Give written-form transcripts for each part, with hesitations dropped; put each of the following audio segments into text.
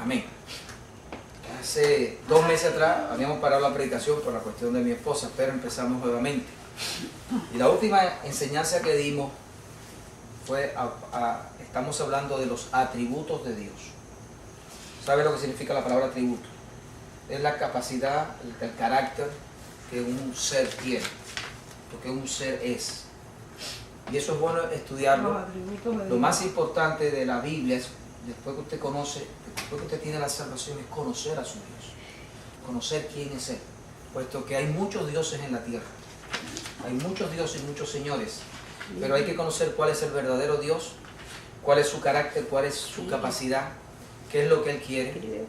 Amén. Hace 2 meses atrás habíamos parado la predicación por la cuestión de mi esposa, pero empezamos nuevamente. Y la última enseñanza que dimos fue, estamos hablando de los atributos de Dios. ¿Sabe lo que significa la palabra atributo? Es la capacidad, el carácter que un ser tiene, lo que un ser es. Y eso es bueno estudiarlo. Lo más importante de la Biblia es, después que usted conoce, después que usted tiene la salvación, es conocer a su Dios. Conocer quién es Él. Puesto que hay muchos dioses en la tierra. Hay muchos dioses y muchos señores. Pero hay que conocer cuál es el verdadero Dios, cuál es su carácter, cuál es su capacidad, qué es lo que Él quiere.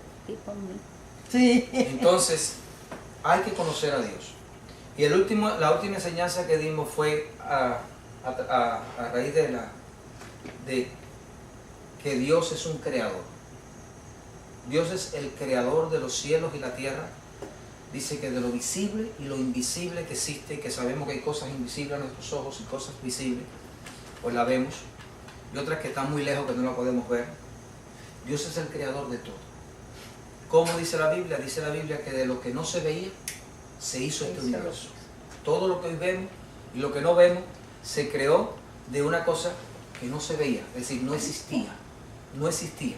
Sí. Entonces, hay que conocer a Dios. Y la última enseñanza que dimos fue a raíz de que Dios es un creador. Dios es el creador de los cielos y la tierra. Dice que de lo visible y lo invisible que existe, que sabemos que hay cosas invisibles a nuestros ojos y cosas visibles, pues la vemos, y otras que están muy lejos que no la podemos ver. Dios es el creador de todo. ¿Cómo dice la Biblia? Dice la Biblia que de lo que no se veía, se hizo este universo. Todo lo que hoy vemos y lo que no vemos, se creó de una cosa que no se veía, es decir, no existía. No existía.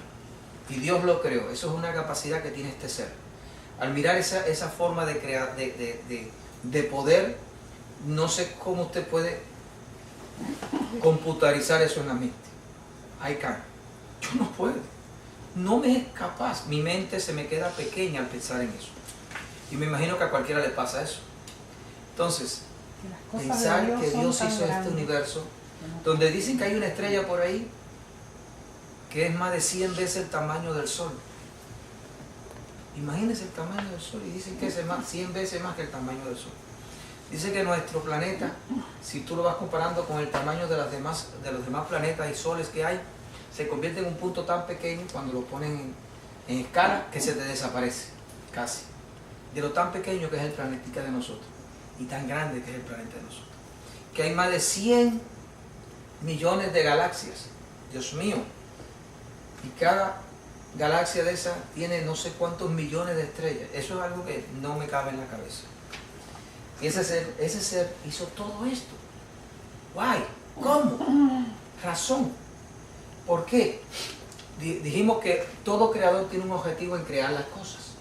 Y Dios lo creó. Eso es una capacidad que tiene este ser. Al mirar esa forma de crear, de poder, no sé cómo usted puede computarizar eso en la mente. I can't. Yo no puedo. No me es capaz. Mi mente se me queda pequeña al pensar en eso. Y me imagino que a cualquiera le pasa eso. Entonces, pensar que Dios hizo este universo, donde dicen que hay una estrella por ahí que es más de 100 veces el tamaño del Sol. Imagínense el tamaño del Sol y dicen que es 100 veces más que el tamaño del Sol. Dice que nuestro planeta, si tú lo vas comparando con el tamaño de los demás planetas y soles que hay, se convierte en un punto tan pequeño cuando lo ponen en escala que se te desaparece, casi. De lo tan pequeño que es el planeta de nosotros y tan grande que es el planeta de nosotros. Que hay más de 100 millones de galaxias. Dios mío. Y cada galaxia de esa tiene no sé cuántos millones de estrellas. Eso es algo que no me cabe en la cabeza. Y ese ser hizo todo esto. Why? ¿Cómo? Razón. ¿Por qué? Dijimos que todo creador tiene un objetivo en crear las cosas.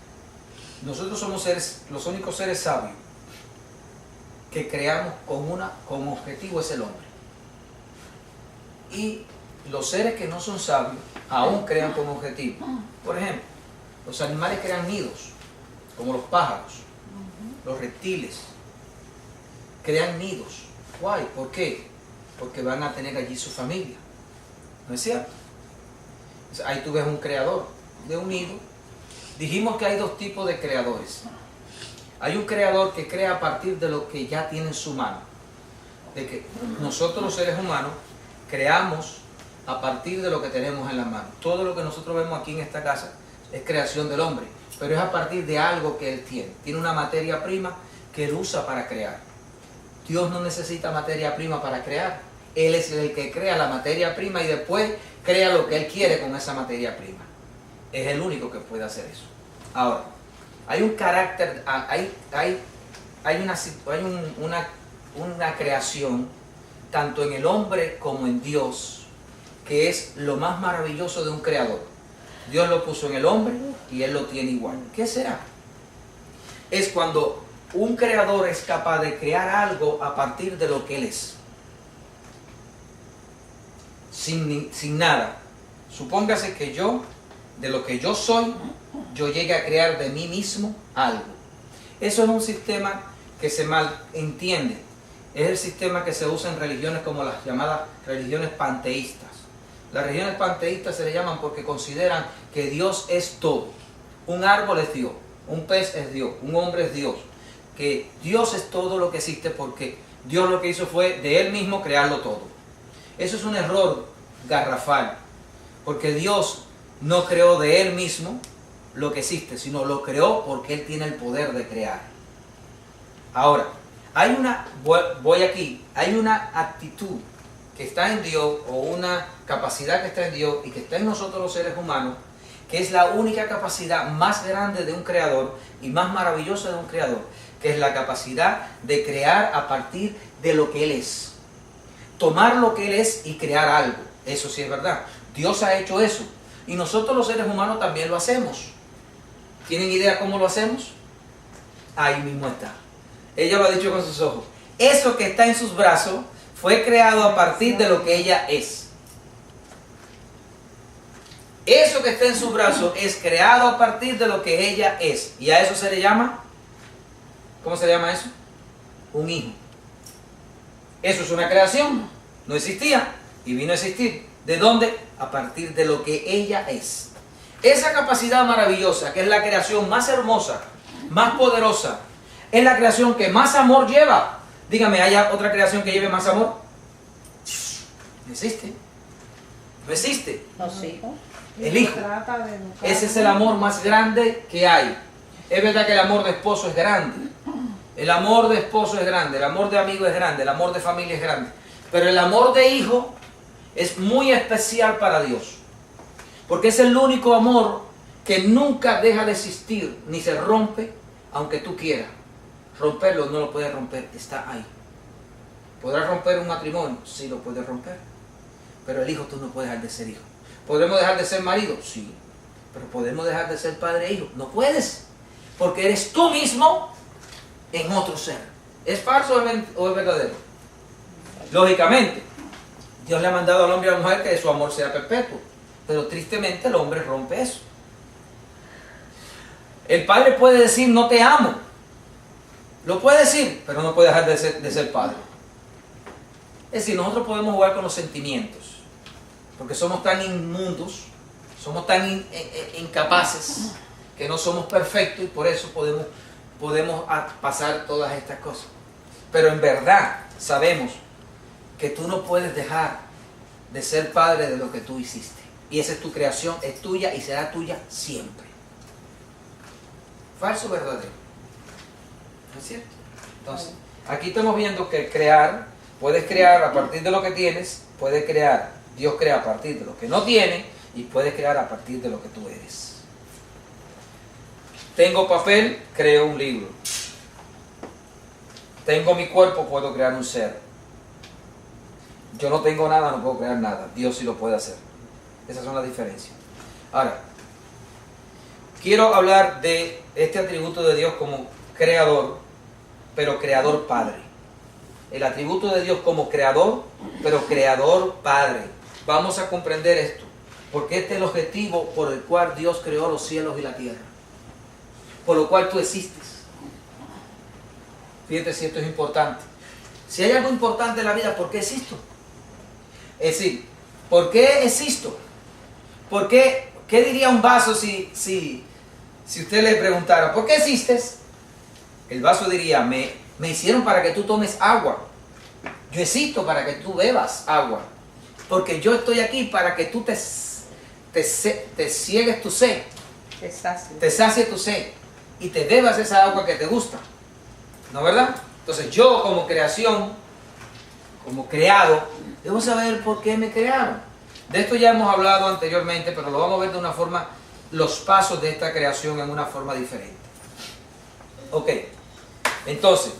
Nosotros somos los únicos seres sabios que creamos con objetivo es el hombre. Y los seres que no son sabios aún crean con objetivo. Por ejemplo, los animales crean nidos, como los pájaros, los reptiles, crean nidos. Why? ¿Por qué? Porque van a tener allí su familia. ¿No es cierto? Ahí tú ves un creador de un nido. Dijimos que hay 2 tipos de creadores. Hay un creador que crea a partir de lo que ya tiene en su mano. De que nosotros los seres humanos creamos a partir de lo que tenemos en la mano. Todo lo que nosotros vemos aquí en esta casa es creación del hombre, pero es a partir de algo que él tiene. Tiene una materia prima que él usa para crear. Dios no necesita materia prima para crear. Él es el que crea la materia prima y después crea lo que él quiere con esa materia prima. Es el único que puede hacer eso. Ahora, hay un carácter, hay una creación, tanto en el hombre como en Dios, que es lo más maravilloso de un creador. Dios lo puso en el hombre y Él lo tiene igual. ¿Qué será? Es cuando un creador es capaz de crear algo a partir de lo que Él es. Sin nada. Supóngase que yo, de lo que yo soy, yo llegue a crear de mí mismo algo. Eso es un sistema que se malentiende. Es el sistema que se usa en religiones como las llamadas religiones panteístas. Las religiones panteístas se le llaman porque consideran que Dios es todo. Un árbol es Dios, un pez es Dios, un hombre es Dios. Que Dios es todo lo que existe porque Dios lo que hizo fue de Él mismo crearlo todo. Eso es un error garrafal, porque Dios no creó de Él mismo lo que existe, sino lo creó porque Él tiene el poder de crear. Ahora, hay una actitud que está en Dios, o una capacidad que está en Dios y que está en nosotros los seres humanos, que es la única capacidad más grande de un creador y más maravillosa de un creador, que es la capacidad de crear a partir de lo que Él es. Tomar lo que Él es y crear algo. Eso sí es verdad. Dios ha hecho eso. Y nosotros los seres humanos también lo hacemos. ¿Tienen idea cómo lo hacemos? Ahí mismo está. Ella lo ha dicho con sus ojos. Eso que está en sus brazos fue creado a partir de lo que ella es. Eso que está en sus brazos es creado a partir de lo que ella es. Y a eso se le llama, ¿cómo se le llama eso? Un hijo. Eso es una creación. No existía y vino a existir. ¿De dónde? A partir de lo que ella es. Esa capacidad maravillosa, que es la creación más hermosa, más poderosa, es la creación que más amor lleva. Dígame, ¿hay otra creación que lleve más amor? No existe. No existe. Los hijos. El hijo. Ese es el amor más grande que hay. Es verdad que el amor de esposo es grande. El amor de esposo es grande. El amor de amigo es grande. El amor de familia es grande. Pero el amor de hijo es muy especial para Dios. Porque es el único amor que nunca deja de existir ni se rompe, aunque tú quieras. Romperlo no lo puedes romper, está ahí. ¿Podrás romper un matrimonio? Sí, lo puedes romper. Pero el hijo tú no puedes dejar de ser hijo. ¿Podemos dejar de ser marido? Sí. Pero ¿podemos dejar de ser padre e hijo? No puedes. Porque eres tú mismo en otro ser. ¿Es falso o es verdadero? Lógicamente, Dios le ha mandado al hombre y a la mujer que su amor sea perpetuo. Pero tristemente el hombre rompe eso. El padre puede decir no te amo. Lo puede decir, pero no puede dejar de ser padre. Es decir, nosotros podemos jugar con los sentimientos. Porque somos tan inmundos, somos tan incapaces, que no somos perfectos y por eso podemos pasar todas estas cosas. Pero en verdad sabemos que tú no puedes dejar de ser padre de lo que tú hiciste. Y esa es tu creación, es tuya y será tuya siempre. ¿Falso o verdadero? ¿No es cierto? Entonces, aquí estamos viendo que crear, puedes crear a partir de lo que tienes, puedes crear, Dios crea a partir de lo que no tiene y puedes crear a partir de lo que tú eres. Tengo papel, creo un libro. Tengo mi cuerpo, puedo crear un ser. Yo no tengo nada, no puedo crear nada. Dios sí lo puede hacer. Esas son las diferencias. Ahora, quiero hablar de este atributo de Dios como creador, pero creador padre. El atributo de Dios como creador, pero creador padre. Vamos a comprender esto, porque este es el objetivo por el cual Dios creó los cielos y la tierra. Por lo cual tú existes. Fíjate si esto es importante. Si hay algo importante en la vida, ¿por qué existo? Es decir, ¿por qué existo? ¿Por qué? ¿Qué diría un vaso si usted le preguntara, ¿por qué existes? El vaso diría, me hicieron para que tú tomes agua. Yo existo para que tú bebas agua. Porque yo estoy aquí para que tú te ciegues tu sed. Te sacies tu sed. Y te bebas esa agua que te gusta. ¿No verdad? Entonces yo como creación, como creado, debo saber por qué me crearon. De esto ya hemos hablado anteriormente, pero lo vamos a ver de una forma, los pasos de esta creación en una forma diferente. Ok, entonces,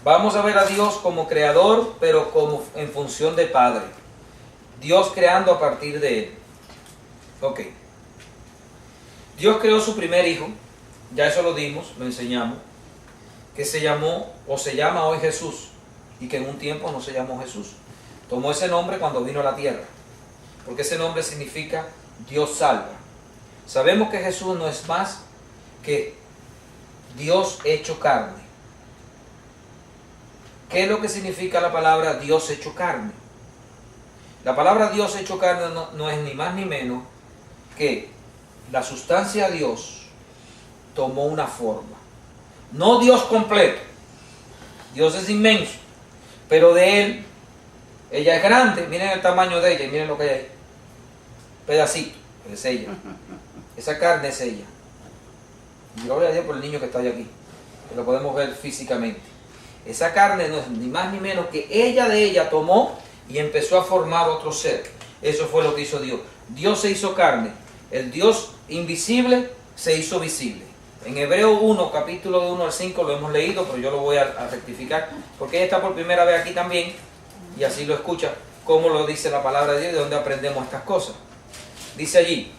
vamos a ver a Dios como creador, pero como en función de padre. Dios creando a partir de Él. Ok. Dios creó su primer hijo, ya eso lo dimos, lo enseñamos, que se llamó, o se llama hoy Jesús, y que en un tiempo no se llamó Jesús. Tomó ese nombre cuando vino a la tierra, porque ese nombre significa Dios salva. Sabemos que Jesús no es más que Dios hecho carne. ¿Qué es lo que significa la palabra Dios hecho carne? La palabra Dios hecho carne no es ni más ni menos que la sustancia de Dios tomó una forma. No Dios completo. Dios es inmenso. Pero de Él, ella es grande. Miren el tamaño de ella y miren lo que hay ahí. Pedacito. Es ella. Esa carne es ella. Y gloria a Dios por el niño que está aquí. Que lo podemos ver físicamente. Esa carne no es ni más ni menos que ella de ella tomó y empezó a formar otro ser. Eso fue lo que hizo Dios. Dios se hizo carne. El Dios invisible se hizo visible. En Hebreo 1, capítulo de 1 al 5 lo hemos leído, pero yo lo voy a rectificar, porque ella está por primera vez aquí también, y así lo escucha, cómo lo dice la palabra de Dios, de dónde aprendemos estas cosas. Dice allí,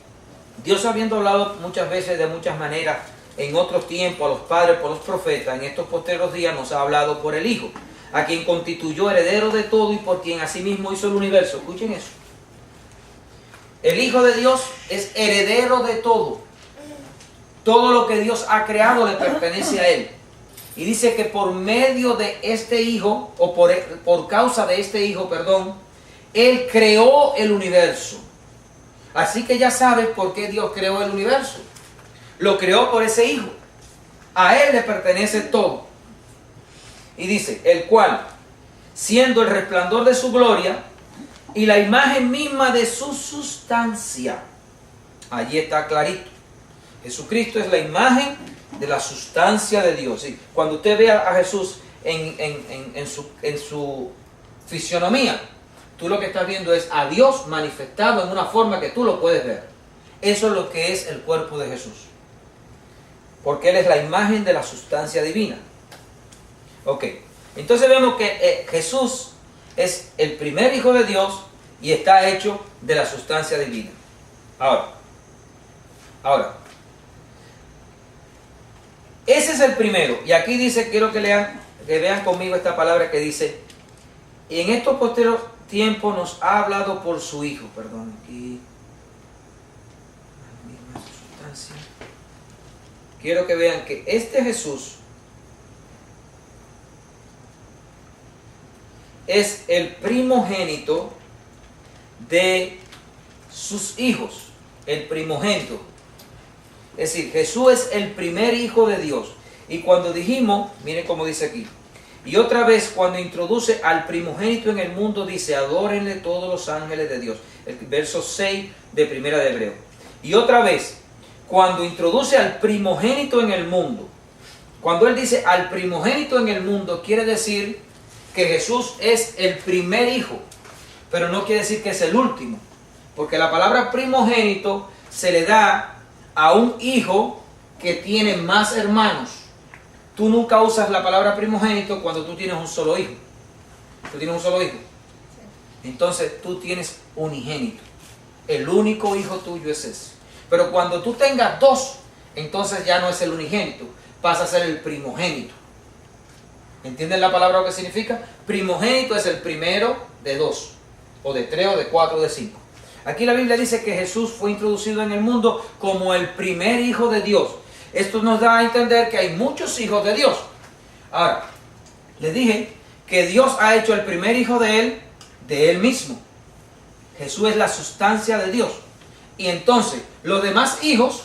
Dios habiendo hablado muchas veces de muchas maneras, en otros tiempos a los padres por los profetas, en estos postreros días nos ha hablado por el Hijo, a quien constituyó heredero de todo y por quien asimismo hizo el universo. Escuchen eso. El Hijo de Dios es heredero de todo. Todo lo que Dios ha creado le pertenece a Él. Y dice que por medio de este Hijo, o por causa de este Hijo, perdón, Él creó el universo. Así que ya sabes por qué Dios creó el universo. Lo creó por ese Hijo. A Él le pertenece todo. Y dice, el cual, siendo el resplandor de su gloria y la imagen misma de su sustancia. Allí está clarito. Jesucristo es la imagen de la sustancia de Dios. ¿Sí? Cuando usted vea a Jesús en su fisionomía, tú lo que estás viendo es a Dios manifestado en una forma que tú lo puedes ver. Eso es lo que es el cuerpo de Jesús. Porque Él es la imagen de la sustancia divina. Ok, entonces vemos que Jesús es el primer Hijo de Dios y está hecho de la sustancia divina. Ahora, ese es el primero. Y aquí dice, quiero que vean conmigo esta palabra que dice, y en estos posteros tiempos nos ha hablado por su Hijo. Perdón, aquí. La misma sustancia. Quiero que vean que este Jesús es el primogénito de sus hijos. El primogénito. Es decir, Jesús es el primer Hijo de Dios. Y cuando dijimos, miren cómo dice aquí, y otra vez cuando introduce al primogénito en el mundo, dice, adórenle todos los ángeles de Dios. El verso 6 de Primera de Hebreo. Y otra vez, cuando introduce al primogénito en el mundo, cuando Él dice al primogénito en el mundo, quiere decir que Jesús es el primer Hijo, pero no quiere decir que es el último. Porque la palabra primogénito se le da a un hijo que tiene más hermanos. Tú nunca usas la palabra primogénito cuando tú tienes un solo hijo. ¿Tú tienes un solo hijo? Entonces tú tienes unigénito. El único hijo tuyo es ese. Pero cuando tú tengas dos, entonces ya no es el unigénito, pasa a ser el primogénito. ¿Entienden la palabra lo que significa? Primogénito es el primero de dos, o de tres, o de cuatro, o de cinco. Aquí la Biblia dice que Jesús fue introducido en el mundo como el primer Hijo de Dios. Esto nos da a entender que hay muchos hijos de Dios. Ahora, les dije que Dios ha hecho el primer Hijo de Él mismo. Jesús es la sustancia de Dios. Y entonces, los demás hijos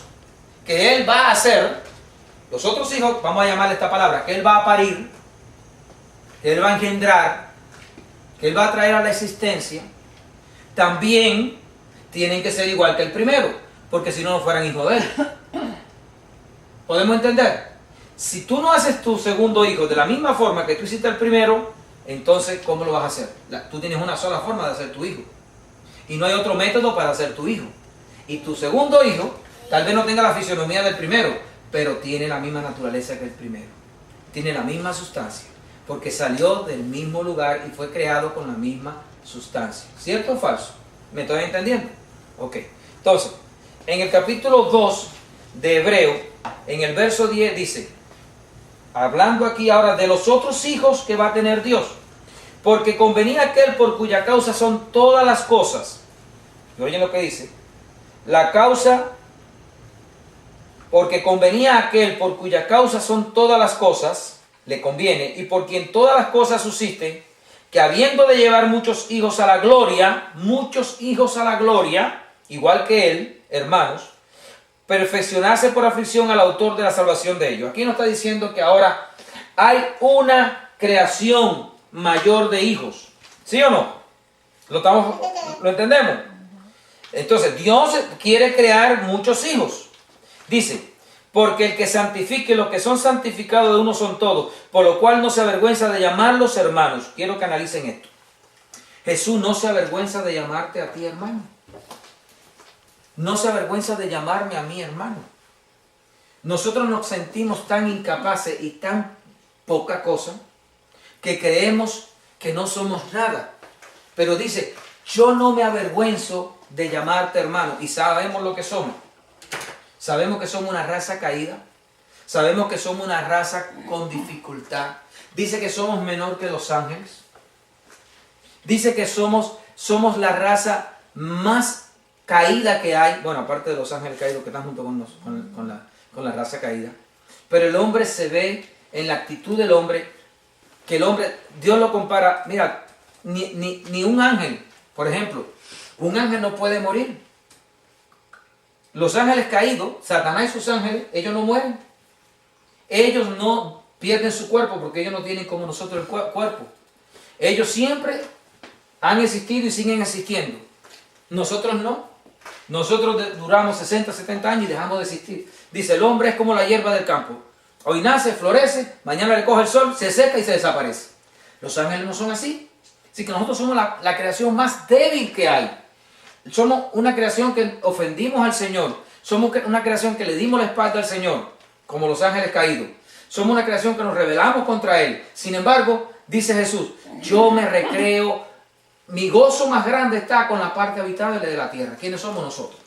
que Él va a hacer, los otros hijos, vamos a llamarle esta palabra, que Él va a parir, que Él va a engendrar, que Él va a traer a la existencia, también tienen que ser igual que el primero, porque si no, no fueran hijos de Él. ¿Podemos entender? Si tú no haces tu segundo hijo de la misma forma que tú hiciste el primero, entonces, ¿cómo lo vas a hacer? Tú tienes una sola forma de hacer tu hijo. Y no hay otro método para hacer tu hijo. Y tu segundo hijo, tal vez no tenga la fisionomía del primero, pero tiene la misma naturaleza que el primero. Tiene la misma sustancia, porque salió del mismo lugar y fue creado con la misma sustancia. ¿Cierto o falso? ¿Me estoy entendiendo? Ok. Entonces, en el capítulo 2 de Hebreo, en el verso 10 dice, hablando aquí ahora de los otros hijos que va a tener Dios, porque convenía aquel por cuya causa son todas las cosas. ¿Y oyen lo que dice? La causa, porque convenía aquel por cuya causa son todas las cosas, le conviene, y por quien todas las cosas subsisten, que habiendo de llevar muchos hijos a la gloria, igual que él, hermanos, perfeccionarse por aflicción al autor de la salvación de ellos. Aquí nos está diciendo que ahora hay una creación mayor de hijos. ¿Sí o no? ¿Lo entendemos? Entonces, Dios quiere crear muchos hijos. Dice, porque el que santifique los que son santificados de uno son todos, por lo cual no se avergüenza de llamarlos hermanos. Quiero que analicen esto. Jesús no se avergüenza de llamarte a ti hermano. No se avergüenza de llamarme a mí hermano. Nosotros nos sentimos tan incapaces y tan poca cosa que creemos que no somos nada. Pero dice, yo no me avergüenzo de llamarte hermano. Y sabemos lo que somos. Sabemos que somos una raza caída. Sabemos que somos una raza con dificultad. Dice que somos menor que los ángeles. Dice que somos la raza más caída que hay. Bueno, aparte de los ángeles caídos que están junto con la raza caída. Pero el hombre se ve en la actitud del hombre, que el hombre, Dios lo compara, mira, ni un ángel, por ejemplo, un ángel no puede morir. Los ángeles caídos, Satanás y sus ángeles, ellos no mueren. Ellos no pierden su cuerpo porque ellos no tienen como nosotros el cuerpo. Ellos siempre han existido y siguen existiendo. Nosotros no. Nosotros duramos 60, 70 años y dejamos de existir. Dice, el hombre es como la hierba del campo. Hoy nace, florece, mañana le coge el sol, se seca y se desaparece. Los ángeles no son así. Así que nosotros somos la creación más débil que hay. Somos una creación que ofendimos al Señor. Somos una creación que le dimos la espalda al Señor, como los ángeles caídos. Somos una creación que nos rebelamos contra Él. Sin embargo, dice Jesús, yo me recreo, mi gozo más grande está con la parte habitable de la tierra. ¿Quiénes somos nosotros?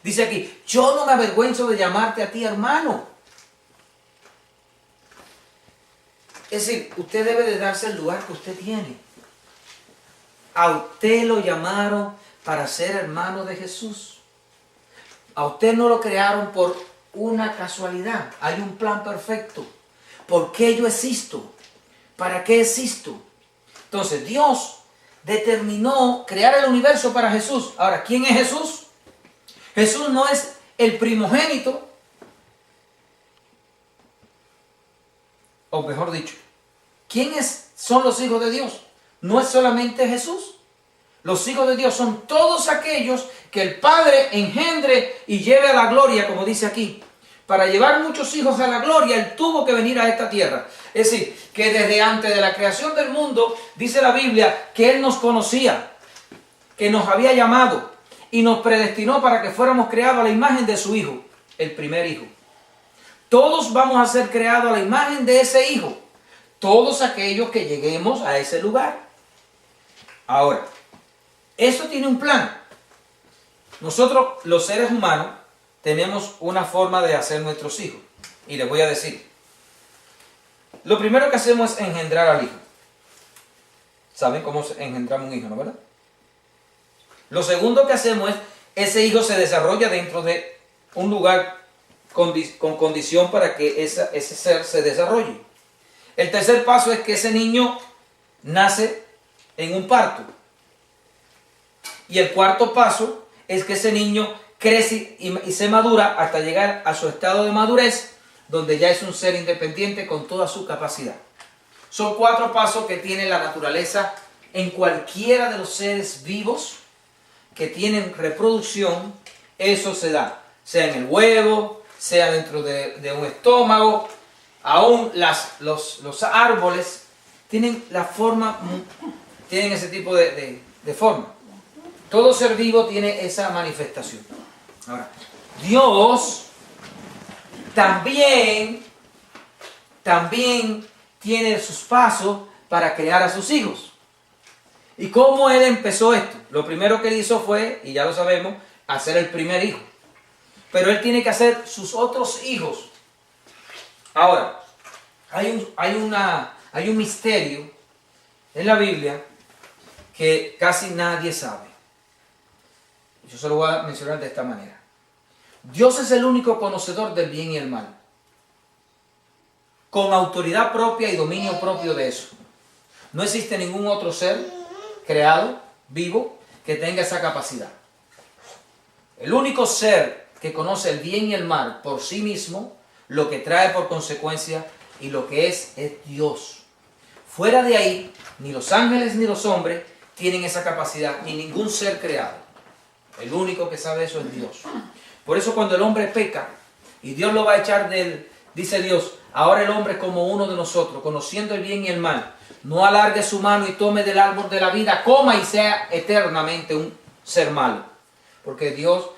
Dice aquí, yo no me avergüenzo de llamarte a ti hermano. Es decir, usted debe de darse el lugar que usted tiene. A usted lo llamaron para ser hermano de Jesús. A usted no lo crearon por una casualidad. Hay un plan perfecto. ¿Por qué yo existo? ¿Para qué existo? Entonces Dios determinó crear el universo para Jesús. Ahora, ¿quién es Jesús? Jesús no es el primogénito. O mejor dicho, ¿quiénes son los hijos de Dios? No es solamente Jesús. Los hijos de Dios son todos aquellos que el Padre engendre y lleve a la gloria, como dice aquí. Para llevar muchos hijos a la gloria, Él tuvo que venir a esta tierra. Es decir, que desde antes de la creación del mundo, dice la Biblia, que Él nos conocía, que nos había llamado y nos predestinó para que fuéramos creados a la imagen de su Hijo, el primer Hijo. Todos vamos a ser creados a la imagen de ese Hijo. Todos aquellos que lleguemos a ese lugar. Ahora, eso tiene un plan. Nosotros, los seres humanos, tenemos una forma de hacer nuestros hijos. Y les voy a decir. Lo primero que hacemos es engendrar al hijo. ¿Saben cómo engendramos un hijo, no verdad? Lo segundo que hacemos es, ese hijo se desarrolla dentro de un lugar con condición para que ese ser se desarrolle. El tercer paso es que ese niño nace en un parto. Y el cuarto paso es que ese niño crece y se madura hasta llegar a su estado de madurez, donde ya es un ser independiente con toda su capacidad. Son 4 pasos que tiene la naturaleza en cualquiera de los seres vivos que tienen reproducción. Eso se da, sea en el huevo, sea dentro de un estómago. Aún los árboles tienen la forma, tienen ese tipo de forma. Todo ser vivo tiene esa manifestación. Ahora, Dios también tiene sus pasos para crear a sus hijos. ¿Y cómo Él empezó esto? Lo primero que Él hizo fue, y ya lo sabemos, hacer el primer hijo. Pero Él tiene que hacer sus otros hijos. Ahora, hay un misterio en la Biblia que casi nadie sabe. Yo se lo voy a mencionar de esta manera. Dios es el único conocedor del bien y el mal, con autoridad propia y dominio propio de eso. No existe ningún otro ser creado, vivo, que tenga esa capacidad. El único ser que conoce el bien y el mal por sí mismo, lo que trae por consecuencia y lo que es Dios. Fuera de ahí, ni los ángeles ni los hombres tienen esa capacidad, ni ningún ser creado. El único que sabe eso es Dios. Por eso cuando el hombre peca y Dios lo va a echar dice Dios, Ahora el hombre es como uno de nosotros, conociendo el bien y el mal. No alargue su mano y tome del árbol de la vida, coma y sea eternamente un ser malo. Porque Dios,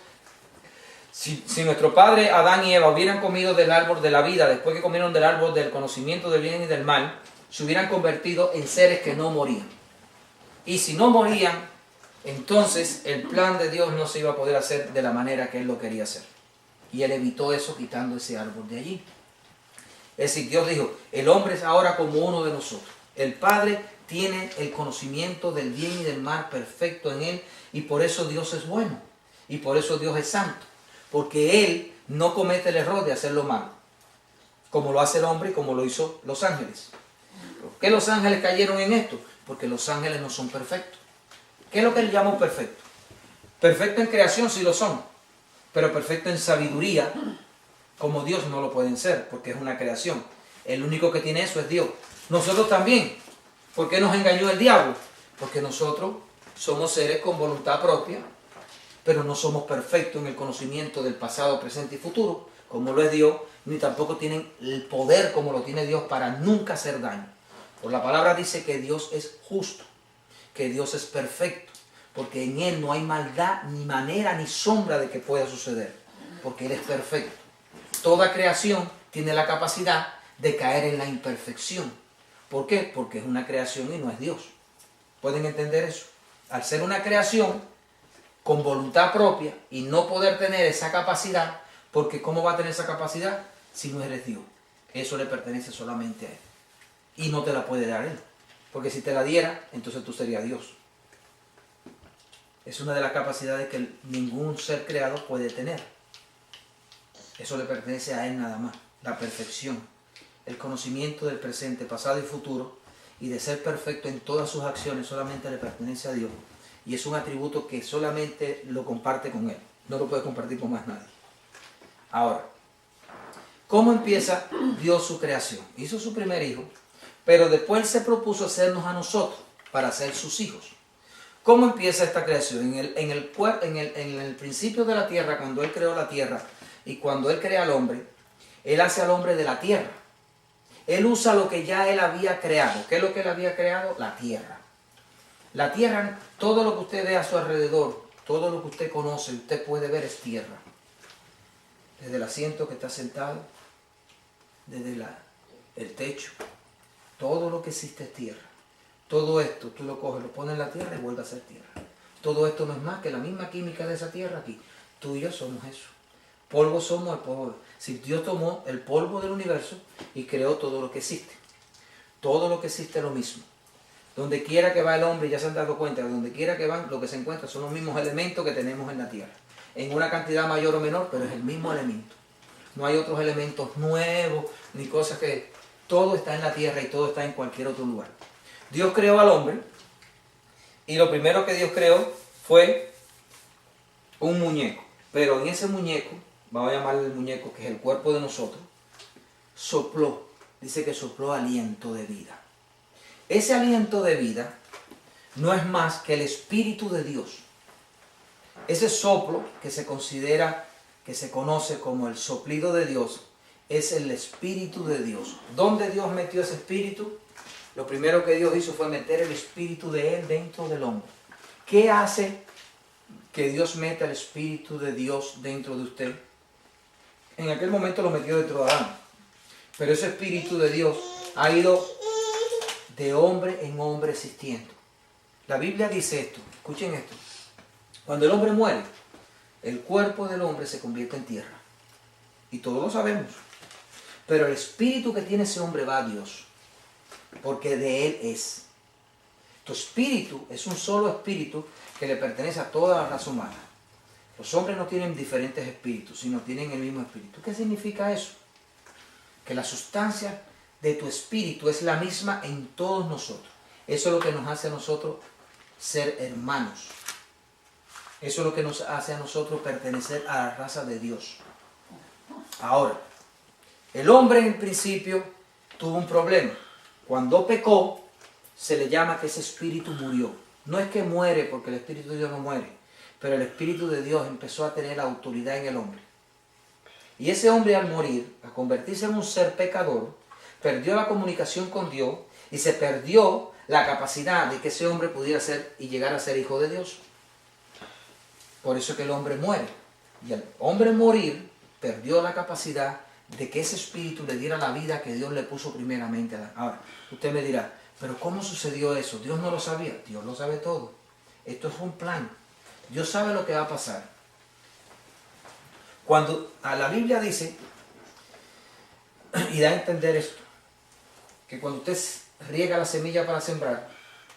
si nuestro padre Adán y Eva hubieran comido del árbol de la vida, después que comieron del árbol del conocimiento del bien y del mal, se hubieran convertido en seres que no morían. Y si no morían, entonces el plan de Dios no se iba a poder hacer de la manera que Él lo quería hacer. Y Él evitó eso quitando ese árbol de allí. Es decir, Dios dijo, el hombre es ahora como uno de nosotros. El Padre tiene el conocimiento del bien y del mal perfecto en Él, y por eso Dios es bueno, y por eso Dios es santo, porque Él no comete el error de hacer lo malo, como lo hace el hombre y como lo hizo los ángeles. ¿Por qué los ángeles cayeron en esto? Porque los ángeles no son perfectos. ¿Qué es lo que él llama perfecto? Perfecto en creación sí lo son, pero perfecto en sabiduría, como Dios no lo pueden ser, porque es una creación. El único que tiene eso es Dios. Nosotros también. ¿Por qué nos engañó el diablo? Porque nosotros somos seres con voluntad propia, pero no somos perfectos en el conocimiento del pasado, presente y futuro, como lo es Dios, ni tampoco tienen el poder como lo tiene Dios para nunca hacer daño. Por la palabra dice que Dios es justo, que Dios es perfecto, porque en Él no hay maldad, ni manera, ni sombra de que pueda suceder, porque Él es perfecto. Toda creación tiene la capacidad de caer en la imperfección. ¿Por qué? Porque es una creación y no es Dios. ¿Pueden entender eso? Al ser una creación con voluntad propia y no poder tener esa capacidad, porque ¿cómo va a tener esa capacidad si no eres Dios? Eso le pertenece solamente a Él. Y no te la puede dar Él. Porque si te la diera, entonces tú serías Dios. Es una de las capacidades que ningún ser creado puede tener. Eso le pertenece a Él nada más. La perfección, el conocimiento del presente, pasado y futuro, y de ser perfecto en todas sus acciones solamente le pertenece a Dios. Y es un atributo que solamente lo comparte con Él. No lo puede compartir con más nadie. Ahora, ¿cómo empieza Dios su creación? Hizo su primer hijo, pero después se propuso hacernos a nosotros para ser sus hijos. ¿Cómo empieza esta creación? En el principio de la tierra, cuando Él creó la tierra y cuando Él crea al hombre, Él hace al hombre de la tierra. Él usa lo que ya Él había creado. ¿Qué es lo que Él había creado? La tierra. La tierra, todo lo que usted ve a su alrededor, todo lo que usted conoce, usted puede ver es tierra. Desde el asiento que está sentado, desde el techo, todo lo que existe es tierra. Todo esto tú lo coges, lo pones en la tierra y vuelve a ser tierra. Todo esto no es más que la misma química de esa tierra aquí. Tú y yo somos eso. Polvo somos el polvo. Si Dios tomó el polvo del universo y creó todo lo que existe. Todo lo que existe es lo mismo. Donde quiera que va el hombre, ya se han dado cuenta, donde quiera que van, lo que se encuentra son los mismos elementos que tenemos en la tierra. En una cantidad mayor o menor, pero es el mismo elemento. No hay otros elementos nuevos, ni cosas que... Todo está en la tierra y todo está en cualquier otro lugar. Dios creó al hombre, y lo primero que Dios creó fue un muñeco. Pero en ese muñeco, vamos a llamarle el muñeco, que es el cuerpo de nosotros, sopló, dice que sopló aliento de vida. Ese aliento de vida no es más que el Espíritu de Dios. Ese soplo que se considera, que se conoce como el soplido de Dios, es el Espíritu de Dios. ¿Dónde Dios metió ese Espíritu? Lo primero que Dios hizo fue meter el Espíritu de Él dentro del hombre. ¿Qué hace que Dios meta el Espíritu de Dios dentro de usted? En aquel momento lo metió dentro de Adán. Pero ese Espíritu de Dios ha ido de hombre en hombre existiendo. La Biblia dice esto, escuchen esto. Cuando el hombre muere, el cuerpo del hombre se convierte en tierra. Y todos lo sabemos. Pero el espíritu que tiene ese hombre va a Dios. Porque de Él es. Tu espíritu es un solo espíritu que le pertenece a toda la raza humana. Los hombres no tienen diferentes espíritus, sino tienen el mismo espíritu. ¿Qué significa eso? Que la sustancia de tu espíritu es la misma en todos nosotros. Eso es lo que nos hace a nosotros ser hermanos. Eso es lo que nos hace a nosotros pertenecer a la raza de Dios. Ahora, el hombre en el principio tuvo un problema. Cuando pecó, se le llama que ese espíritu murió. No es que muere porque el Espíritu de Dios no muere, pero el Espíritu de Dios empezó a tener autoridad en el hombre. Y ese hombre al morir, a convertirse en un ser pecador, perdió la comunicación con Dios y se perdió la capacidad de que ese hombre pudiera ser y llegar a ser hijo de Dios. Por eso es que el hombre muere. Y al hombre morir, perdió la capacidad de que ese espíritu le diera la vida que Dios le puso primeramente a dar. Ahora, usted me dirá, pero ¿cómo sucedió eso? ¿Dios no lo sabía? Dios lo sabe todo. Esto es un plan. Dios sabe lo que va a pasar. Cuando a la Biblia dice, y da a entender esto, que cuando usted riega la semilla para sembrar,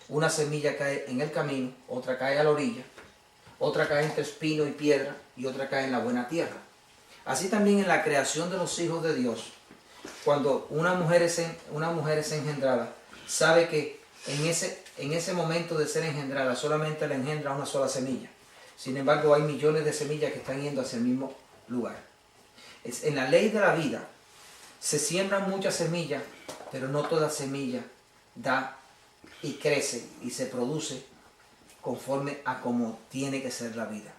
una semilla cae en el camino, otra cae a la orilla, otra cae entre espino y piedra y otra cae en la buena tierra. Así también en la creación de los hijos de Dios, cuando una mujer es engendrada, sabe que en ese momento de ser engendrada solamente le engendra una sola semilla. Sin embargo, hay millones de semillas que están yendo hacia el mismo lugar. En la ley de la vida se siembran muchas semillas, pero no toda semilla da y crece y se produce conforme a como tiene que ser la vida.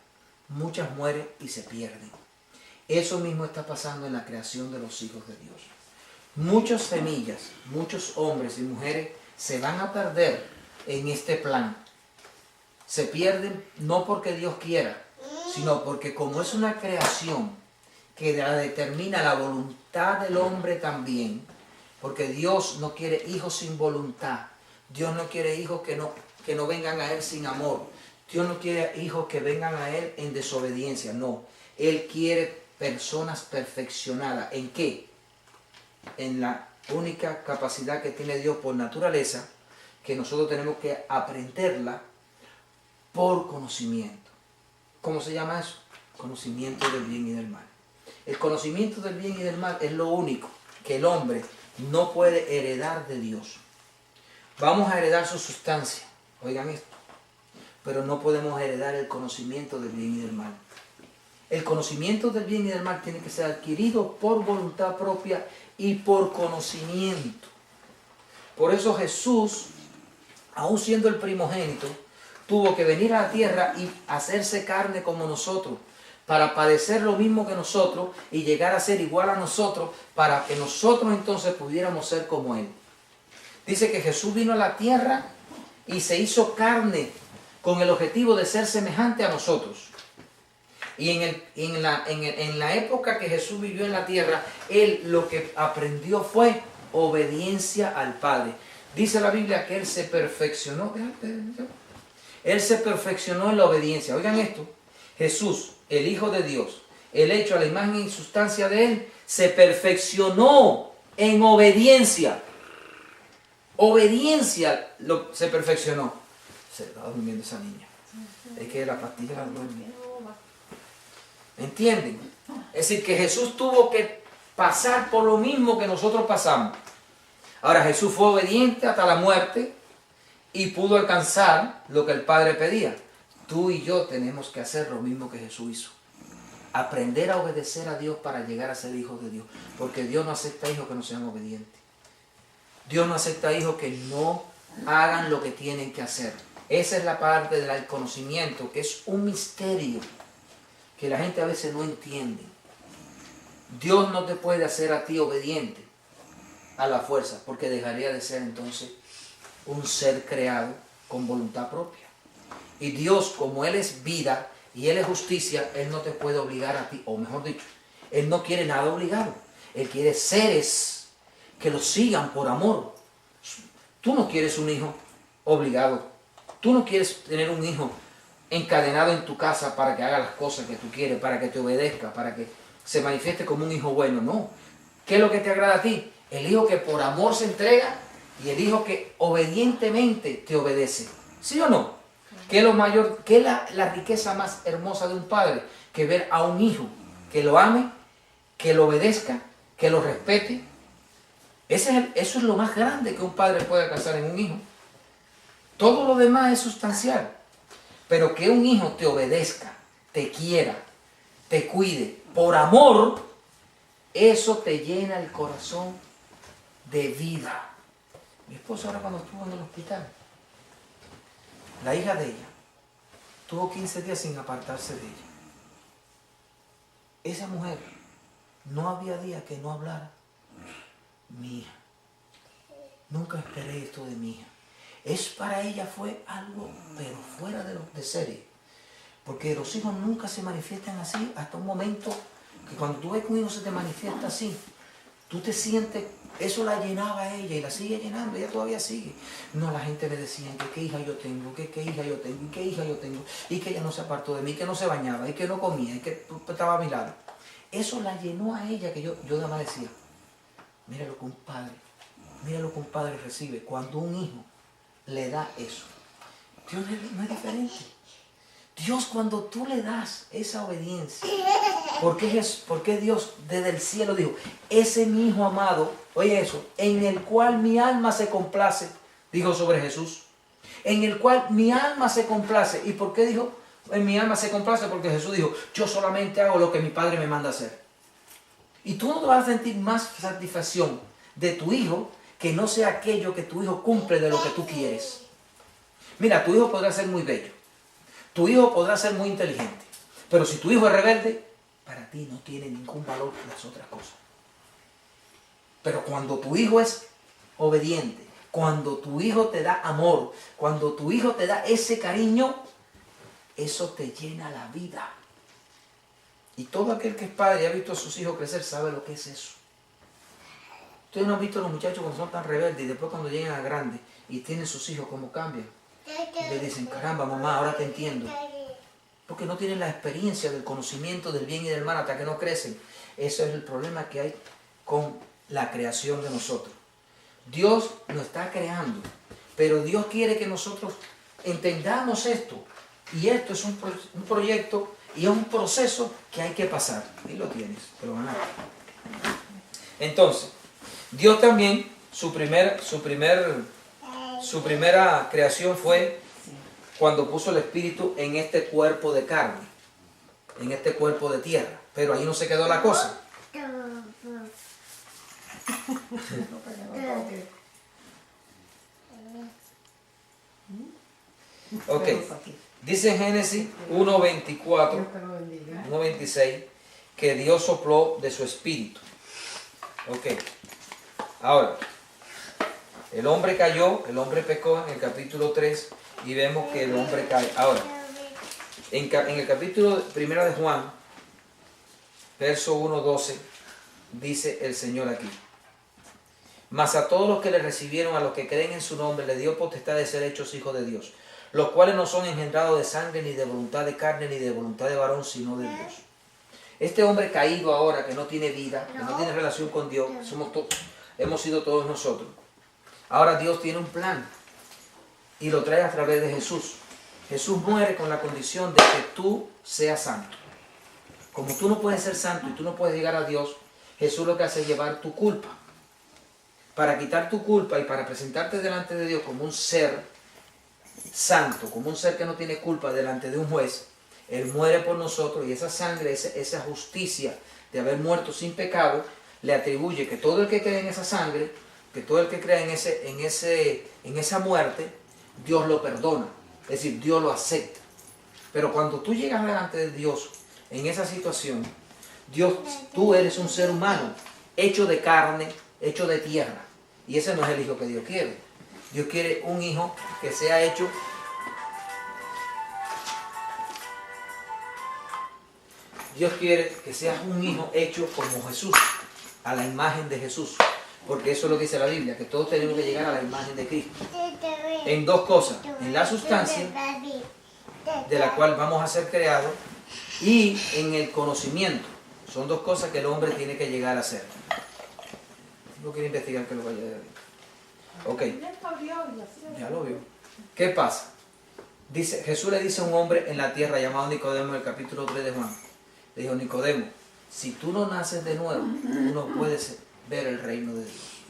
Muchas mueren y se pierden. Eso mismo está pasando en la creación de los hijos de Dios. Muchas semillas, muchos hombres y mujeres se van a perder en este plan. Se pierden no porque Dios quiera, sino porque como es una creación que la determina la voluntad del hombre también, porque Dios no quiere hijos sin voluntad. Dios no quiere hijos que no vengan a Él sin amor. Dios no quiere hijos que vengan a Él en desobediencia. No, Él quiere personas perfeccionadas. ¿En qué? En la única capacidad que tiene Dios por naturaleza, que nosotros tenemos que aprenderla por conocimiento. ¿Cómo se llama eso? Conocimiento del bien y del mal. El conocimiento del bien y del mal es lo único que el hombre no puede heredar de Dios. Vamos a heredar su sustancia, oigan esto, pero no podemos heredar el conocimiento del bien y del mal. El conocimiento del bien y del mal tiene que ser adquirido por voluntad propia y por conocimiento. Por eso Jesús, aun siendo el primogénito, tuvo que venir a la tierra y hacerse carne como nosotros, para padecer lo mismo que nosotros y llegar a ser igual a nosotros, para que nosotros entonces pudiéramos ser como Él. Dice que Jesús vino a la tierra y se hizo carne con el objetivo de ser semejante a nosotros. Y en la época que Jesús vivió en la tierra, Él lo que aprendió fue obediencia al Padre. Dice la Biblia que Él se perfeccionó. Él se perfeccionó en la obediencia. Oigan esto. Jesús, el Hijo de Dios, el hecho a la imagen y sustancia de Él, se perfeccionó en obediencia. Obediencia se perfeccionó. Se estaba durmiendo esa niña. Es que la pastilla la duerme. ¿Entienden? Es decir, que Jesús tuvo que pasar por lo mismo que nosotros pasamos. Ahora, Jesús fue obediente hasta la muerte y pudo alcanzar lo que el Padre pedía. Tú y yo tenemos que hacer lo mismo que Jesús hizo. Aprender a obedecer a Dios para llegar a ser hijos de Dios. Porque Dios no acepta hijos que no sean obedientes. Dios no acepta hijos que no hagan lo que tienen que hacer. Esa es la parte del conocimiento, que es un misterio que la gente a veces no entiende. Dios no te puede hacer a ti obediente a la fuerza, porque dejaría de ser entonces un ser creado con voluntad propia. Y Dios, como Él es vida y Él es justicia, Él no te puede obligar a ti, o mejor dicho, Él no quiere nada obligado. Él quiere seres que lo sigan por amor. Tú no quieres un hijo obligado. Tú no quieres tener un hijo encadenado en tu casa para que haga las cosas que tú quieres, para que te obedezca, para que se manifieste como un hijo bueno. No. ¿Qué es lo que te agrada a ti? El hijo que por amor se entrega y el hijo que obedientemente te obedece. ¿Sí o no? ¿Qué es lo mayor, qué es la riqueza más hermosa de un padre? Que ver a un hijo que lo ame, que lo obedezca, que lo respete. Eso es lo más grande que un padre puede alcanzar en un hijo. Todo lo demás es sustancial. Pero que un hijo te obedezca, te quiera, te cuide, por amor, eso te llena el corazón de vida. Mi esposa ahora cuando estuvo en el hospital, la hija de ella tuvo 15 días sin apartarse de ella. Esa mujer no había día que no hablara. Mi hija, nunca esperé esto de mi hija. Para ella fue algo, pero fuera de serie. Porque los hijos nunca se manifiestan así hasta un momento que cuando tú ves que un hijo se te manifiesta así, tú te sientes, eso la llenaba a ella y la sigue llenando, ella todavía sigue. No, la gente le decía que qué hija yo tengo, que qué hija yo tengo, y qué hija yo tengo, y que ella no se apartó de mí, que no se bañaba, y que no comía, y que estaba a mi lado. Eso la llenó a ella, que yo nada más decía, mira lo que un padre recibe cuando un hijo le da eso. Dios no es diferente. Dios, cuando tú le das esa obediencia, porque Dios desde el cielo dijo, ese es mi hijo amado, oye eso, en el cual mi alma se complace, dijo sobre Jesús, en el cual mi alma se complace. ¿Y por qué dijo en mi alma se complace? Porque Jesús dijo, yo solamente hago lo que mi Padre me manda hacer. Y tú no te vas a sentir más satisfacción de tu hijo que no sea aquello que tu hijo cumple de lo que tú quieres. Mira, tu hijo podrá ser muy bello, tu hijo podrá ser muy inteligente, pero si tu hijo es rebelde, para ti no tiene ningún valor las otras cosas. Pero cuando tu hijo es obediente, cuando tu hijo te da amor, cuando tu hijo te da ese cariño, eso te llena la vida. Y todo aquel que es padre y ha visto a sus hijos crecer sabe lo que es eso. Ustedes no han visto a los muchachos cuando son tan rebeldes y después cuando llegan a grandes y tienen sus hijos cómo cambian. Y le dicen, caramba mamá, ahora te entiendo. Porque no tienen la experiencia del conocimiento del bien y del mal hasta que no crecen. Ese es el problema que hay con la creación de nosotros. Dios nos está creando, pero Dios quiere que nosotros entendamos esto. Y esto es un proyecto y es un proceso que hay que pasar. Ahí lo tienes, te lo ganaste. Entonces, Dios también, su primera creación fue cuando puso el espíritu en este cuerpo de carne, en este cuerpo de tierra. Pero ahí no se quedó la cosa. Ok, dice en Génesis 1:24, 1:26, que Dios sopló de su espíritu. Ok, ahora, el hombre cayó, el hombre pecó en el capítulo 3 y vemos que el hombre cae. Ahora, en el capítulo 1 de Juan, verso 1:12, dice el Señor aquí: mas a todos los que le recibieron, a los que creen en su nombre, le dio potestad de ser hechos hijos de Dios, los cuales no son engendrados de sangre, ni de voluntad de carne, ni de voluntad de varón, sino de Dios. Este hombre caído ahora, que no tiene vida, que no tiene relación con Dios, hemos sido todos nosotros. Ahora Dios tiene un plan y lo trae a través de Jesús. Jesús muere con la condición de que tú seas santo. Como tú no puedes ser santo y tú no puedes llegar a Dios, Jesús lo que hace es llevar tu culpa. Para quitar tu culpa y para presentarte delante de Dios como un ser santo, como un ser que no tiene culpa delante de un juez, Él muere por nosotros y esa sangre, esa justicia de haber muerto sin pecado, le atribuye que todo el que cree en esa sangre, que todo el que cree en esa muerte, Dios lo perdona, es decir, Dios lo acepta. Pero cuando tú llegas delante de Dios en esa situación, tú eres un ser humano, hecho de carne, hecho de tierra. Y ese no es el hijo que Dios quiere. Dios quiere un hijo que sea hecho Dios quiere que seas un hijo hecho como Jesús, a la imagen de Jesús. Porque eso es lo que dice la Biblia, que todos tenemos que llegar a la imagen de Cristo. En dos cosas, en la sustancia, de la cual vamos a ser creados, y en el conocimiento. Son dos cosas que el hombre tiene que llegar a ser. No quiero investigar que lo vaya a ver. Ok. Ya lo vio. ¿Qué pasa? Jesús le dice a un hombre en la tierra llamado Nicodemo en el capítulo 3 de Juan. Le dijo: Nicodemo, si tú no naces de nuevo, tú no puedes ver el reino de Dios.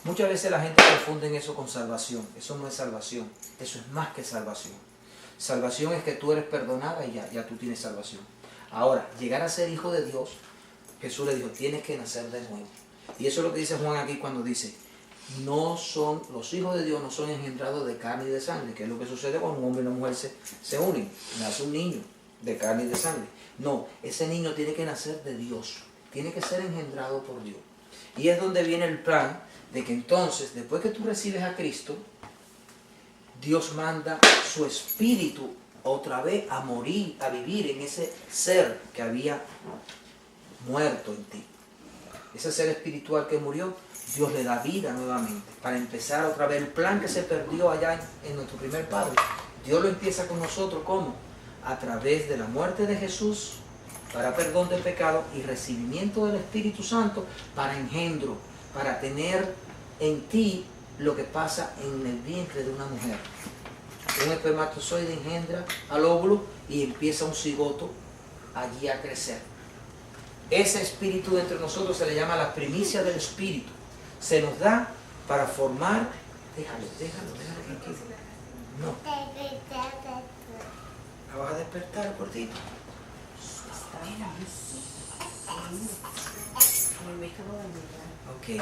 Muchas veces la gente confunde eso con salvación. Eso no es salvación. Eso es más que salvación. Salvación es que tú eres perdonada y ya tú tienes salvación. Ahora, llegar a ser hijo de Dios, Jesús le dijo: tienes que nacer de nuevo. Y eso es lo que dice Juan aquí cuando dice: los hijos de Dios no son engendrados de carne y de sangre, que es lo que sucede cuando un hombre y una mujer se unen. Nace un niño de carne y de sangre. No, ese niño tiene que nacer de Dios. tiene que ser engendrado por Dios. Y es donde viene el plan de que entonces, después que tú recibes a Cristo, Dios manda su espíritu otra vez a morir, a vivir en ese ser que había muerto en ti. Ese ser espiritual que murió, Dios le da vida nuevamente para empezar otra vez el plan que se perdió allá en nuestro primer padre. Dios lo empieza con nosotros, ¿cómo? A través de la muerte de Jesús para perdón del pecado y recibimiento del Espíritu Santo para engendro, para tener en ti lo que pasa en el vientre de una mujer. Un espermatozoide engendra al óvulo y empieza un cigoto allí a crecer. Ese espíritu dentro de nosotros se le llama la primicia del espíritu. Se nos da para formar... Déjalo tranquilo. No. ¿La vas a despertar, cortito? Ok.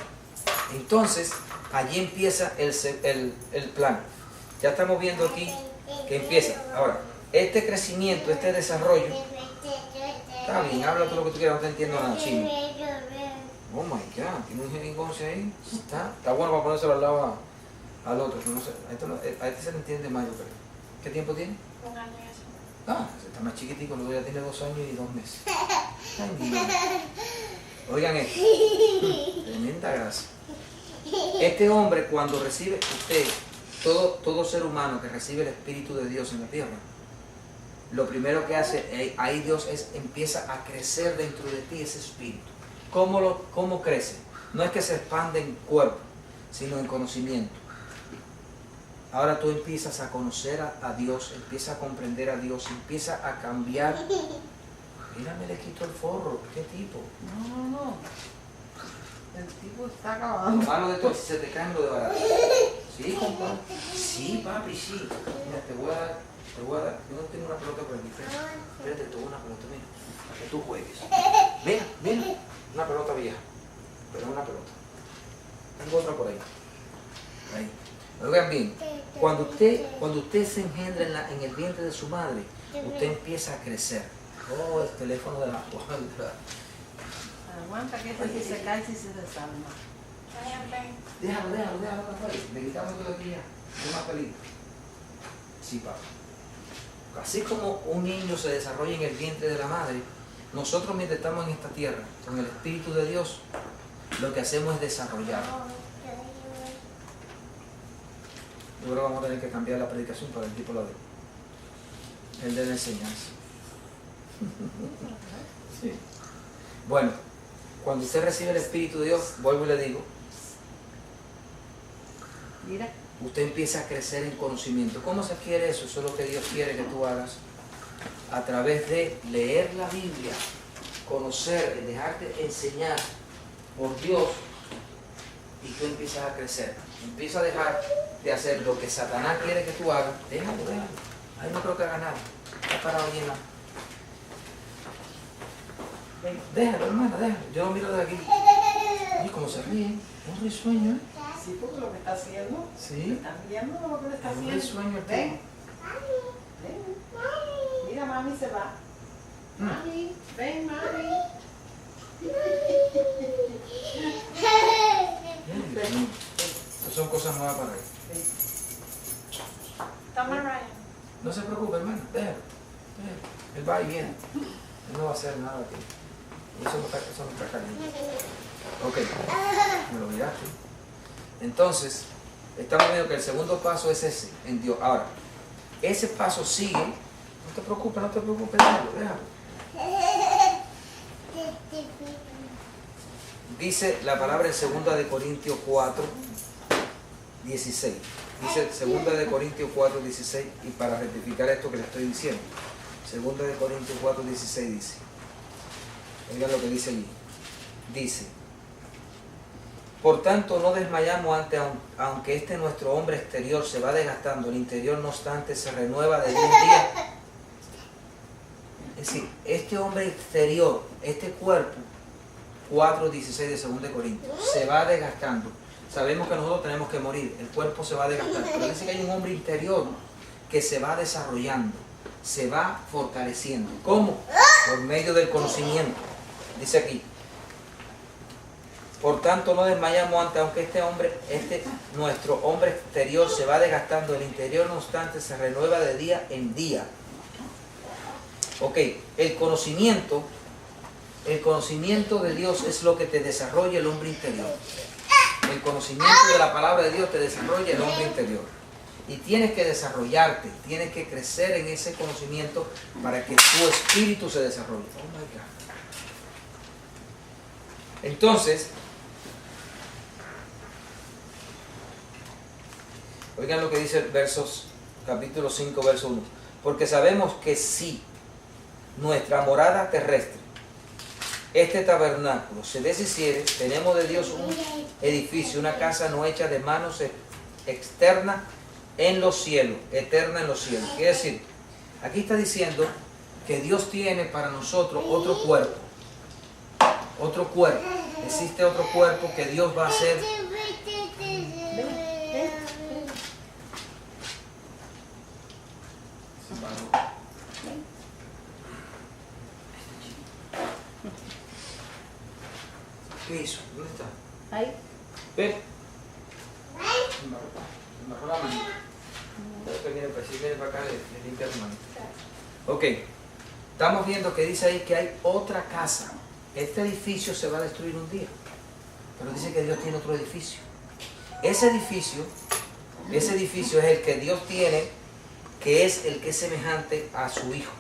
Entonces, allí empieza el plan. Ya estamos viendo aquí que empieza. Ahora, este crecimiento, este desarrollo... Está bien, habla todo lo que tú quieras, no te entiendo nada, chino. Oh my God, tiene un jeringonce ahí. Está bueno para ponérselo al lado al otro. No sé, a este se le entiende más, yo creo. ¿Qué tiempo tiene? 1 año y eso. Está más chiquitico, luego ya tiene 2 años y 2 meses. Ay, mi madre. Oigan esto. Tremenda gracia. Este hombre, cuando recibe, usted, todo ser humano que recibe el Espíritu de Dios en la tierra, lo primero que hace ahí Dios empieza a crecer dentro de ti ese espíritu. ¿Cómo crece? No es que se expande en cuerpo, sino en conocimiento. Ahora tú empiezas a conocer a Dios, empiezas a comprender a Dios, empiezas a cambiar. Mira, me le quito el forro. ¿Qué tipo? No. El tipo está Lo acabando. malo de todo es si se te caen lo de barato. Sí, compadre. Sí, papi, sí. Mira, te voy a dar. Yo no tengo una pelota por aquí. Espérate, tengo una pelota, mira. Para que tú juegues. Mira. Una pelota vieja. Pero una pelota. Tengo otra por ahí. Ahí. Oigan bien, cuando usted se engendra en el vientre de su madre, usted empieza a crecer. Oh, el teléfono de la guarda. Aguanta que este si se cae, si se desarma. Déjalo, le quitamos todo aquí ya. Una pelita. Sí, papá. Así como un niño se desarrolla en el vientre de la madre, nosotros mientras estamos en esta tierra, con el Espíritu de Dios, lo que hacemos es desarrollar. Yo creo que vamos a tener que cambiar la predicación para el tipo de el de la enseñanza. Sí. Bueno, cuando usted recibe el Espíritu de Dios, vuelvo y le digo, Mira. usted empieza a crecer en conocimiento. ¿Cómo se adquiere eso? Eso es lo que Dios quiere que tú hagas a través de leer la Biblia, conocer, dejarte enseñar por Dios, y tú empiezas a crecer. Empieza a dejar de hacer lo que Satanás quiere que tú hagas. Déjalo. Ahí no creo que haga nada. Está parado allí en la... Déjalo, hermana, déjalo. Yo lo miro de aquí. Y como se ríe, un risueño, ¿eh? Sí, porque lo que está haciendo. Sí. ¿Estás viendo lo que le está Es un haciendo? risueño el Ven. tipo. Ven. Mira, mami se va. Mami, ven, mami. Estas son cosas nuevas para él. Toma Ryan. No se preocupe, hermano, déjalo. Él va y viene. Él no va a hacer nada aquí. Eso no está caliente. Ok, me lo miraste. Entonces, estamos viendo que el segundo paso es ese, en Dios. Ahora, ese paso sigue. No te preocupes, déjalo. Dice la palabra en 2 de Corintios 4, 16. Dice 2 de Corintios 4, 16, y para rectificar esto que le estoy diciendo, 2 de Corintios 4, 16 dice, oigan lo que dice allí, dice, por tanto no desmayamos aunque este nuestro hombre exterior se va desgastando, el interior no obstante se renueva de día en día. Es decir, este hombre exterior, este cuerpo, 4.16 de 2 de Corintios, se va desgastando. Sabemos que nosotros tenemos que morir, el cuerpo se va a desgastar, pero dice que hay un hombre interior que se va desarrollando, se va fortaleciendo. ¿Cómo? Por medio del conocimiento. Dice aquí, Por tanto, no desmayamos ante, aunque nuestro hombre exterior se va desgastando, el interior no obstante se renueva de día en día. Ok, el conocimiento de Dios es lo que te desarrolla el hombre interior. El conocimiento de la palabra de Dios te desarrolla el hombre interior. Y tienes que desarrollarte, tienes que crecer en ese conocimiento para que tu espíritu se desarrolle. Oh my God. Entonces, oigan lo que dice capítulo 5, verso 1. Porque sabemos que si nuestra morada terrestre, este tabernáculo, se deshiciere, tenemos de Dios un edificio, una casa no hecha de manos, externa en los cielos, eterna en los cielos. Quiere decir, aquí está diciendo que Dios tiene para nosotros otro cuerpo. Otro cuerpo. Existe otro cuerpo que Dios va a hacer. ¿Qué hizo? ¿Dónde está? Ahí. Ven. Me bajó la mano. Viene para acá, le limpia la mano. Ok. Estamos viendo que dice ahí que hay otra casa. Este edificio se va a destruir un día. Pero dice que Dios tiene otro edificio. Ese edificio es el que Dios tiene, que es el que es semejante a su Hijo.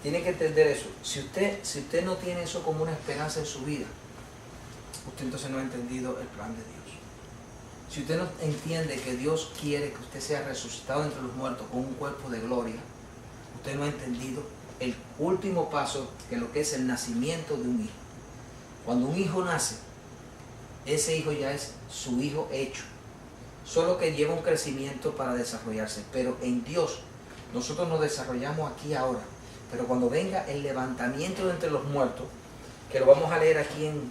Tiene que entender eso. Si usted no tiene eso como una esperanza en su vida, usted entonces no ha entendido el plan de Dios. Si usted no entiende que Dios quiere que usted sea resucitado entre los muertos con un cuerpo de gloria, usted no ha entendido el último paso, que lo que es el nacimiento de un hijo. Cuando un hijo nace, ese hijo ya es su hijo hecho, solo que lleva un crecimiento para desarrollarse. Pero en Dios nosotros nos desarrollamos aquí ahora, pero cuando venga el levantamiento de entre los muertos, que lo vamos a leer aquí en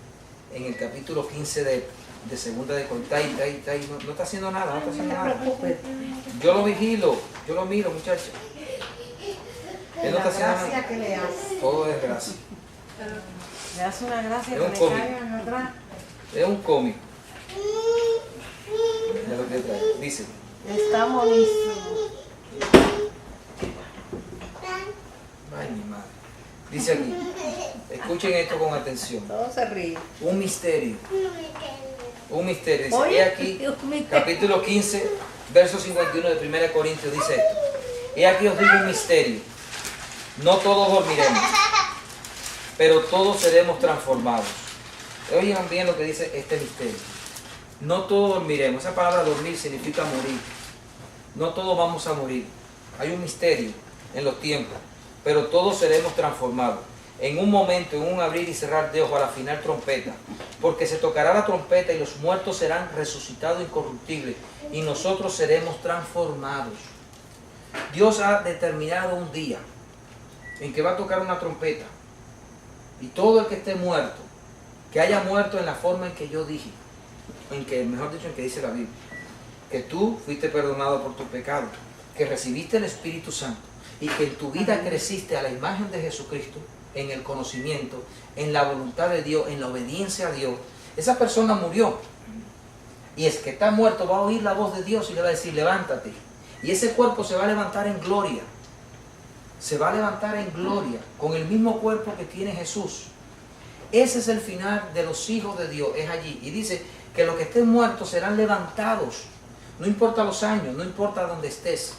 el capítulo 15 de segunda de Corintios, no está haciendo nada, no está haciendo nada. Yo lo vigilo, yo lo miro, muchachos. Él no está haciendo nada. Que le hace. Todo es gracia. Le hace una gracia Es que un le cómic. caigan atrás. Es un cómic. Mira lo que trae. Dice. Está monísimo. Ay, mi madre. Dice aquí. Escuchen esto con atención. Todo se ríe. Un misterio. Un misterio. Dice, Oye, he aquí, un misterio. capítulo 15, verso 51 de 1 Corintios, dice esto. He aquí os digo un misterio. No todos dormiremos, pero todos seremos transformados. Oigan bien lo que dice este misterio. No todos dormiremos. Esa palabra dormir significa morir. No todos vamos a morir. Hay un misterio en los tiempos, pero todos seremos transformados. En un momento, en un abrir y cerrar de ojos, a la final trompeta. Porque se tocará la trompeta y los muertos serán resucitados incorruptibles y nosotros seremos transformados. Dios ha determinado un día en que va a tocar una trompeta y todo el que esté muerto, que haya muerto en la forma en que yo dije, en que, mejor dicho, en que dice la Biblia, que tú fuiste perdonado por tu pecado, que recibiste el Espíritu Santo y que en tu vida creciste a la imagen de Jesucristo, en el conocimiento, en la voluntad de Dios, en la obediencia a Dios. Esa persona murió y es que está muerto, va a oír la voz de Dios y le va a decir, levántate. Y ese cuerpo se va a levantar en gloria. Se va a levantar en gloria con el mismo cuerpo que tiene Jesús. Ese es el final de los hijos de Dios, es allí. Y dice que los que estén muertos serán levantados. No importa los años, no importa dónde estés.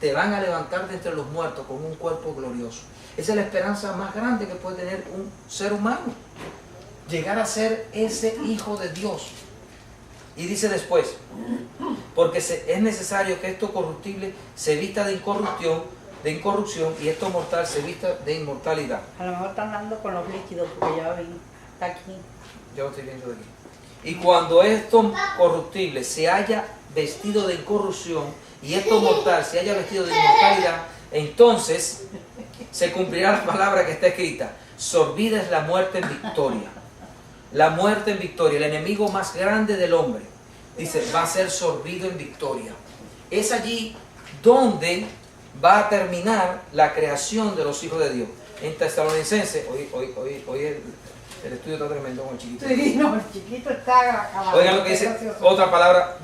Te van a levantar de entre los muertos con un cuerpo glorioso. Esa es la esperanza más grande que puede tener un ser humano. Llegar a ser ese hijo de Dios. Y dice después, porque es necesario que esto corruptible se vista de incorrupción y esto mortal se vista de inmortalidad. A lo mejor están dando con los líquidos porque ya ven, está aquí. Yo lo estoy viendo de aquí. Y cuando esto corruptible se haya vestido de incorrupción y esto mortal se haya vestido de inmortalidad, entonces se cumplirá la palabra que está escrita. Sorbida es la muerte en victoria. La muerte en victoria, el enemigo más grande del hombre, dice, va a ser sorbido en victoria. Es allí donde va a terminar la creación de los hijos de Dios. En Tesalonicenses, hoy El estudio está tremendo con el chiquito. Sí, no, el chiquito está acabado. Oigan lo que dice otra palabra,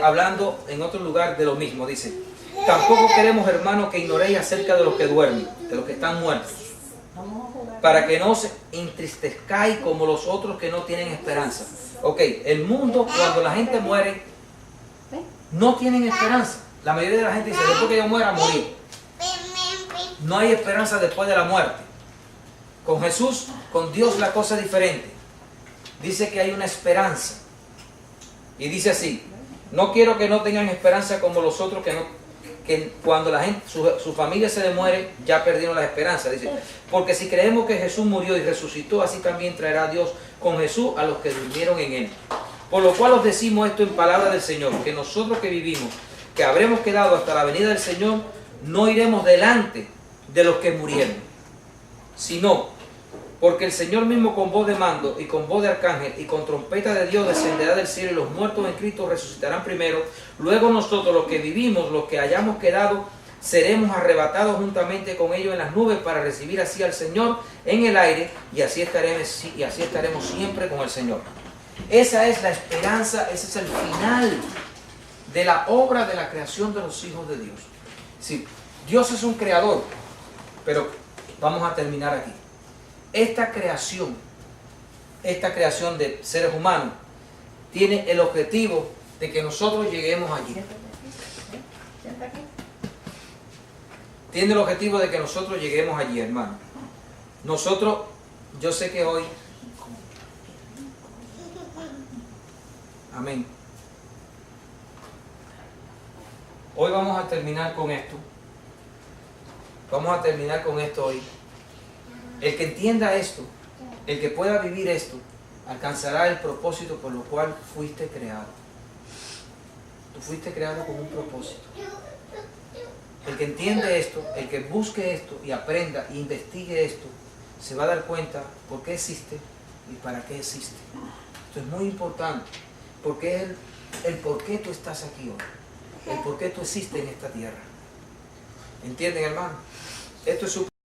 hablando en otro lugar de lo mismo. Dice, tampoco queremos, hermanos, que ignoréis acerca de los que duermen, de los que están muertos, para que no os entristezcáis como los otros que no tienen esperanza. Ok, el mundo, cuando la gente muere, no tienen esperanza. La mayoría de la gente dice, después que yo muera, morir. No hay esperanza después de la muerte. Con Jesús, con Dios, la cosa es diferente. Dice que hay una esperanza. Y dice así, no quiero que no tengan esperanza como los otros que cuando la gente, su familia se le muere, ya perdieron la esperanza. Dice, porque si creemos que Jesús murió y resucitó, así también traerá Dios con Jesús a los que durmieron en él. Por lo cual os decimos esto en palabra del Señor, que nosotros que vivimos, que habremos quedado hasta la venida del Señor, no iremos delante de los que murieron, sino porque el Señor mismo con voz de mando y con voz de arcángel y con trompeta de Dios descenderá del cielo y los muertos en Cristo resucitarán primero. Luego nosotros, los que vivimos, los que hayamos quedado, seremos arrebatados juntamente con ellos en las nubes para recibir así al Señor en el aire y así estaremos siempre con el Señor. Esa es la esperanza, ese es el final de la obra de la creación de los hijos de Dios. Sí, Dios es un creador, pero vamos a terminar aquí. Esta creación de seres humanos tiene el objetivo de que nosotros lleguemos allí. Tiene el objetivo de que nosotros lleguemos allí, hermano. Nosotros, yo sé que hoy, amén. Hoy vamos a terminar con esto. Vamos a terminar con esto hoy. El que entienda esto, el que pueda vivir esto, alcanzará el propósito por lo cual fuiste creado. Tú fuiste creado con un propósito. El que entiende esto, el que busque esto y aprenda e investigue esto, se va a dar cuenta por qué existe y para qué existe. Esto es muy importante, porque es el por qué tú estás aquí hoy, el por qué tú existes en esta tierra. ¿Entienden, hermano? Esto es su